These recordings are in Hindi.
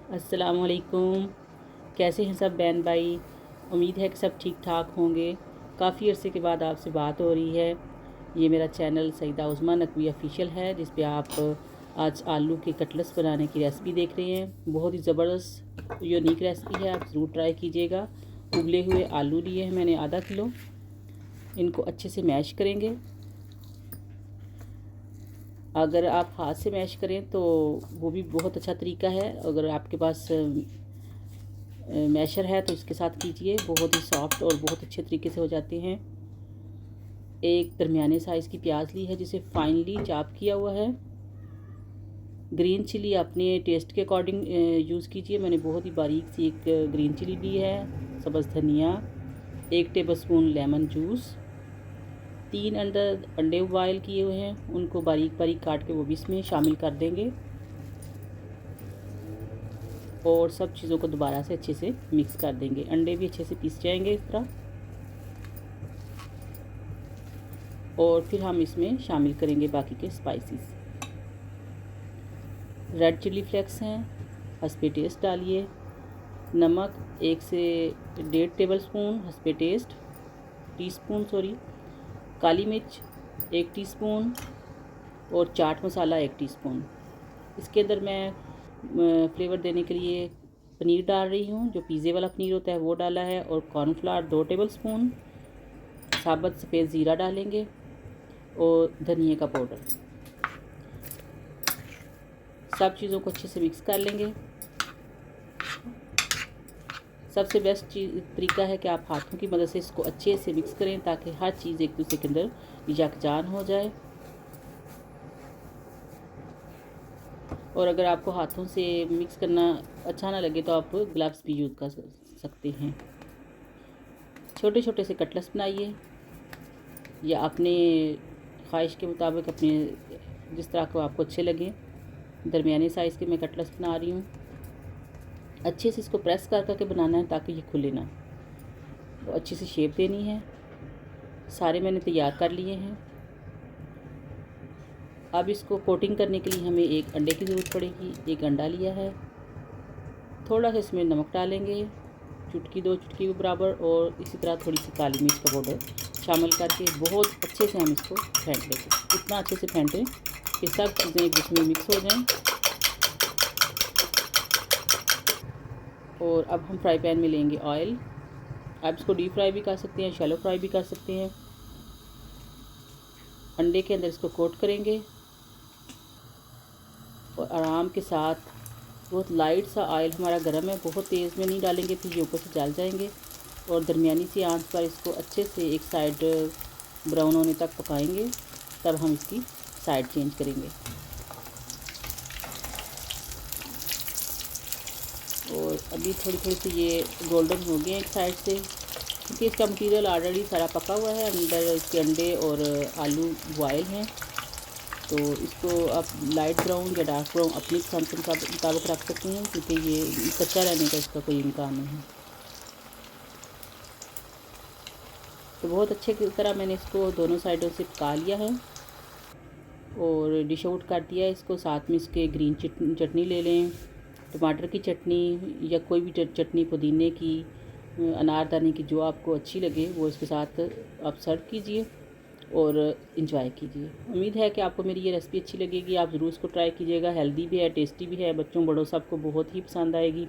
अस्सलामुअलैकुम। कैसे हैं सब बहन भाई। उम्मीद है कि सब ठीक ठाक होंगे। काफ़ी अरसे के बाद आपसे बात हो रही है। ये मेरा चैनल सईदा उज़्मा नकवी ऑफिशियल है, जिस पे आप आज आलू के कटलेट्स बनाने की रेसिपी देख रहे हैं। बहुत ही ज़बरदस्त यूनिक रेसिपी है, आप ज़रूर ट्राई कीजिएगा। उबले हुए आलू लिए हैं मैंने आधा किलो। इनको अच्छे से मैश करेंगे। अगर आप हाथ से मैश करें तो वो भी बहुत अच्छा तरीका है। अगर आपके पास मैशर है तो इसके साथ कीजिए, बहुत ही सॉफ्ट और बहुत अच्छे तरीके से हो जाते हैं। एक दरमियाने साइज़ की प्याज ली है जिसे फाइनली चॉप किया हुआ है। ग्रीन चिली अपने टेस्ट के अकॉर्डिंग यूज़ कीजिए। मैंने बहुत ही बारीक सी एक ग्रीन चिली ली है। सब्ज़ धनिया, 1 टेबलस्पून लेमन जूस, 3 अंडे बॉयल किए हुए हैं, उनको बारीक बारीक काट के वो भी इसमें शामिल कर देंगे और सब चीज़ों को दोबारा से अच्छे से मिक्स कर देंगे। अंडे भी अच्छे से पीस जाएंगे इस तरह। और फिर हम इसमें शामिल करेंगे बाकी के स्पाइसेस। रेड चिली फ्लेक्स हैं, हस्बे टेस्ट डालिए। नमक 1 से 1.5 टेबलस्पून हस्बे टेस्ट, टीस्पून सॉरी। काली मिर्च 1 टीस्पून और चाट मसाला 1 टीस्पून। इसके अंदर मैं फ्लेवर देने के लिए पनीर डाल रही हूँ, जो पिज़्ज़े वाला पनीर होता है वो डाला है। और कॉर्नफ्लावर 2 टेबलस्पून, साबुत सफ़ेद ज़ीरा डालेंगे और धनिए का पाउडर। सब चीज़ों को अच्छे से मिक्स कर लेंगे। सबसे बेस्ट तरीका है कि आप हाथों की मदद से इसको अच्छे से मिक्स करें ताकि हर चीज़ एक दूसरे के अंदर यकजान हो जाए। और अगर आपको हाथों से मिक्स करना अच्छा ना लगे तो आप ग्लव्स भी यूज़ कर सकते हैं। छोटे छोटे से कटलेट्स बनाइए या अपने ख्वाहिश के मुताबिक, अपने जिस तरह को आपको अच्छे लगे। दरमियाने साइज़ के मैं कटलेट्स बना रही हूँ। अच्छे से इसको प्रेस कर करके बनाना है ताकि ये खुले ना। तो अच्छी सी शेप देनी है। सारे मैंने तैयार कर लिए हैं। अब इसको कोटिंग करने के लिए हमें एक अंडे की ज़रूरत पड़ेगी। एक अंडा लिया है। थोड़ा सा इसमें नमक डालेंगे, चुटकी 2 चुटकी के बराबर, और इसी तरह थोड़ी सी काली मिर्च का पाउडर शामिल करके बहुत अच्छे से हम इसको फेंट लेंगे। इतना अच्छे से फेंटें कि सब चीज़ें एक दूसरे में मिक्स हो जाएं। और अब हम फ्राई पैन में लेंगे ऑयल। आप इसको डीप फ्राई भी कर सकते हैं, शैलो फ्राई भी कर सकते हैं। अंडे के अंदर इसको कोट करेंगे और आराम के साथ, बहुत लाइट सा ऑयल हमारा गर्म है, बहुत तेज़ में नहीं डालेंगे फिर ये ऊपर से जल जाएंगे। और दरमियानी सी आंच पर इसको अच्छे से एक साइड ब्राउन होने तक पकाएंगे, तब हम इसकी साइड चेंज करेंगे। और अभी थोड़ी थोड़ी सी ये गोल्डन हो गए एक साइड से, क्योंकि इसका मटीरियल ऑलरेडी सारा पका हुआ है। अंदर इसके अंडे और आलू बॉयल हैं। तो इसको आप लाइट ब्राउन या डार्क ब्राउन अपनी पसंद के मुताबिक रख सकते हैं, क्योंकि ये कच्चा रहने का इसका कोई इम्कान नहीं है। तो बहुत अच्छे की तरह मैंने इसको दोनों साइडों से पका लिया है और डिश आउट कर दिया है इसको। साथ में इसके ग्रीन चटनी ले लें, टमाटर की चटनी या कोई भी चटनी, पुदीने की, अनारदाने की, जो आपको अच्छी लगे वो इसके साथ आप सर्व कीजिए और इन्जॉय कीजिए। उम्मीद है कि आपको मेरी ये रेसिपी अच्छी लगेगी। आप ज़रूर इसको ट्राई कीजिएगा। हेल्दी भी है, टेस्टी भी है, बच्चों बड़ों सबको बहुत ही पसंद आएगी।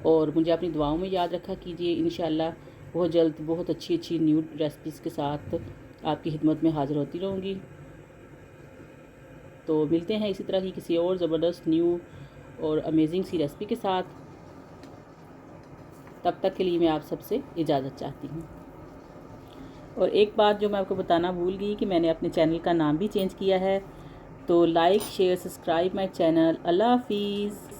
और मुझे अपनी दुआओं में याद रखा कीजिए। इंशाल्लाह बहुत जल्द बहुत अच्छी अच्छी न्यू रेसिपीज़ के साथ आपकी खिदमत में हाज़िर होती रहूँगी। तो मिलते हैं इसी तरह की किसी और ज़बरदस्त न्यू और अमेजिंग सी रेसिपी के साथ। तब तक के लिए मैं आप सबसे इजाज़त चाहती हूँ। और एक बात जो मैं आपको बताना भूल गई कि मैंने अपने चैनल का नाम भी चेंज किया है। तो like share subscribe my channel. Allah हाफिज़।